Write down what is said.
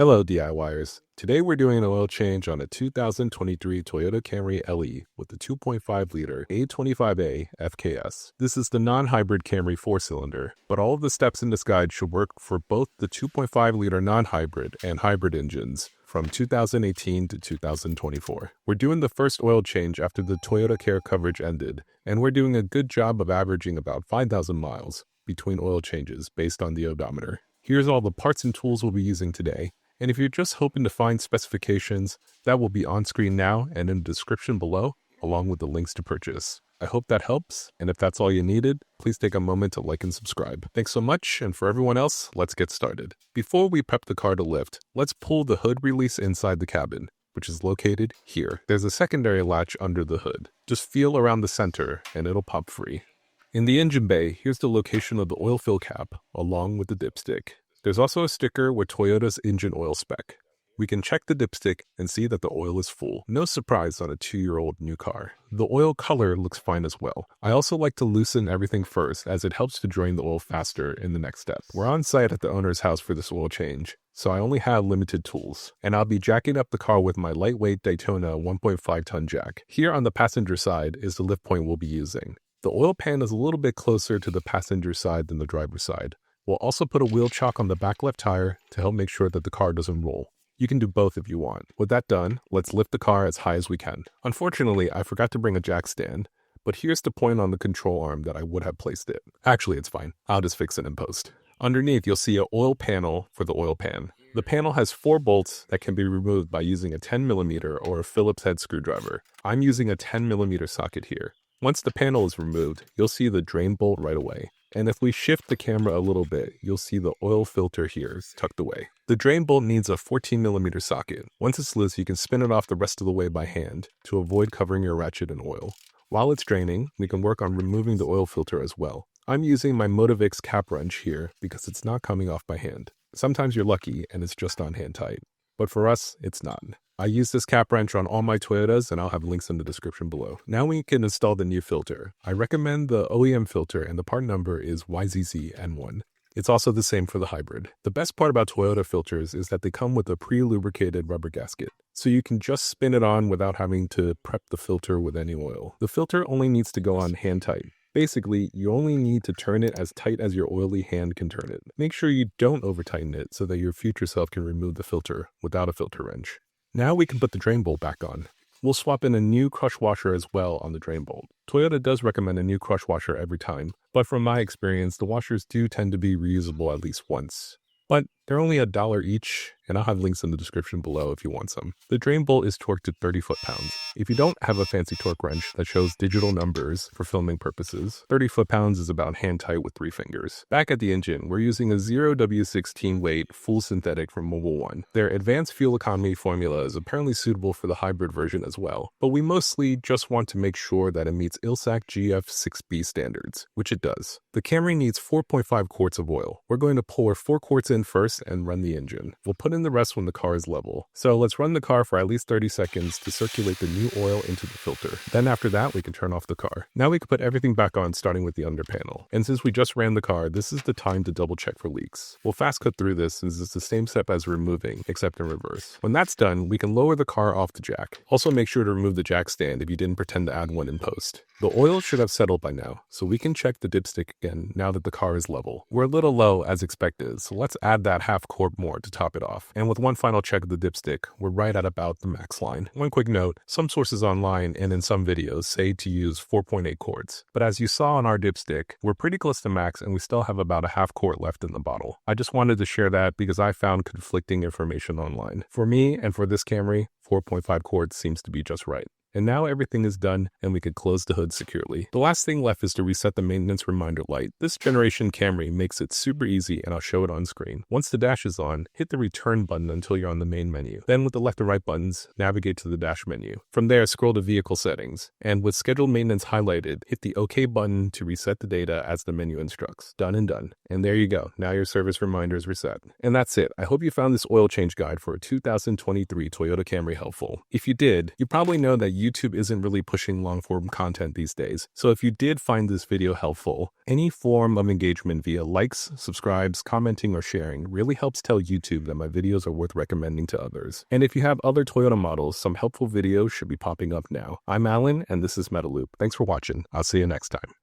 Hello DIYers. Today we're doing an oil change on a 2023 Toyota Camry LE with the 2.5-liter A25A FKS. This is the non-hybrid Camry 4-cylinder, but all of the steps in this guide should work for both the 2.5-liter non-hybrid and hybrid engines from 2018 to 2024. We're doing the first oil change after the Toyota Care coverage ended, and we're doing a good job of averaging about 5,000 miles between oil changes based on the odometer. Here's all the parts and tools we'll be using today. And if you're just hoping to find specifications, that will be on screen now and in the description below, along with the links to purchase. I hope that helps, and if that's all you needed, please take a moment to like and subscribe. Thanks so much, and for everyone else, let's get started. Before we prep the car to lift, let's pull the hood release inside the cabin, which is located here. There's a secondary latch under the hood. Just feel around the center, and it'll pop free. In the engine bay, here's the location of the oil fill cap, along with the dipstick. There's also a sticker with Toyota's engine oil spec. We can check the dipstick and see that the oil is full. No surprise on a 2-year-old new car. The oil color looks fine as well. I also like to loosen everything first as it helps to drain the oil faster in the next step. We're on site at the owner's house for this oil change, so I only have limited tools. And I'll be jacking up the car with my lightweight Daytona 1.5-ton jack. Here on the passenger side is the lift point we'll be using. The oil pan is a little bit closer to the passenger side than the driver's side. We'll also put a wheel chock on the back left tire to help make sure that the car doesn't roll. You can do both if you want. With that done, let's lift the car as high as we can. Unfortunately, I forgot to bring a jack stand, but here's the point on the control arm that I would have placed it. Actually, it's fine. I'll just fix it in post. Underneath, you'll see an oil panel for the oil pan. The panel has 4 bolts that can be removed by using a 10mm or a Phillips head screwdriver. I'm using a 10mm socket here. Once the panel is removed, you'll see the drain bolt right away. And if we shift the camera a little bit, you'll see the oil filter here is tucked away. The drain bolt needs a 14mm socket. Once it's loose, you can spin it off the rest of the way by hand to avoid covering your ratchet in oil. While it's draining, we can work on removing the oil filter as well. I'm using my Motivix cap wrench here because it's not coming off by hand. Sometimes you're lucky and it's just on hand tight, but for us, it's not. I use this cap wrench on all my Toyotas, and I'll have links in the description below. Now we can install the new filter. I recommend the OEM filter, and the part number is YZZN1. It's also the same for the hybrid. The best part about Toyota filters is that they come with a pre-lubricated rubber gasket, so you can just spin it on without having to prep the filter with any oil. The filter only needs to go on hand tight. Basically, you only need to turn it as tight as your oily hand can turn it. Make sure you don't over-tighten it so that your future self can remove the filter without a filter wrench. Now we can put the drain bolt back on. We'll swap in a new crush washer as well on the drain bolt. Toyota does recommend a new crush washer every time, but from my experience, the washers do tend to be reusable at least once. But they're only $1 each, and I'll have links in the description below if you want some. The drain bolt is torqued to 30 foot-pounds. If you don't have a fancy torque wrench that shows digital numbers for filming purposes, 30 foot-pounds is about hand-tight with 3 fingers. Back at the engine, we're using a 0W16 weight full synthetic from Mobil 1. Their advanced fuel economy formula is apparently suitable for the hybrid version as well, but we mostly just want to make sure that it meets ILSAC GF6B standards, which it does. The Camry needs 4.5 quarts of oil. We're going to pour 4 quarts in first and run the engine. We'll put in the rest when the car is level. So let's run the car for at least 30 seconds to circulate the new oil into the filter. Then after that, we can turn off the car. Now we can put everything back on, starting with the under panel. And since we just ran the car, this is the time to double check for leaks. We'll fast cut through this since it's the same step as removing, except in reverse. When that's done, we can lower the car off the jack. Also make sure to remove the jack stand if you didn't pretend to add one in post. The oil should have settled by now, so we can check the dipstick again now that the car is level. We're a little low as expected, so let's add that half quart more to top it off. And with one final check of the dipstick, we're right at about the max line. One quick note, some sources online and in some videos say to use 4.8 quarts, but as you saw on our dipstick, we're pretty close to max and we still have about a half quart left in the bottle. I just wanted to share that because I found conflicting information online. For me and for this Camry, 4.5 quarts seems to be just right. And now everything is done and we can close the hood securely. The last thing left is to reset the maintenance reminder light. This generation Camry makes it super easy and I'll show it on screen. Once the dash is on, hit the return button until you're on the main menu. Then with the left and right buttons, navigate to the dash menu. From there, scroll to vehicle settings. And with scheduled maintenance highlighted, hit the OK button to reset the data as the menu instructs. Done and done. And there you go. Now your service reminder is reset. And that's it. I hope you found this oil change guide for a 2023 Toyota Camry helpful. If you did, you probably know that YouTube isn't really pushing long-form content these days. So if you did find this video helpful, any form of engagement via likes, subscribes, commenting, or sharing really helps tell YouTube that my videos are worth recommending to others. And if you have other Toyota models, some helpful videos should be popping up now. I'm Alan, and this is Metaloop. Thanks for watching. I'll see you next time.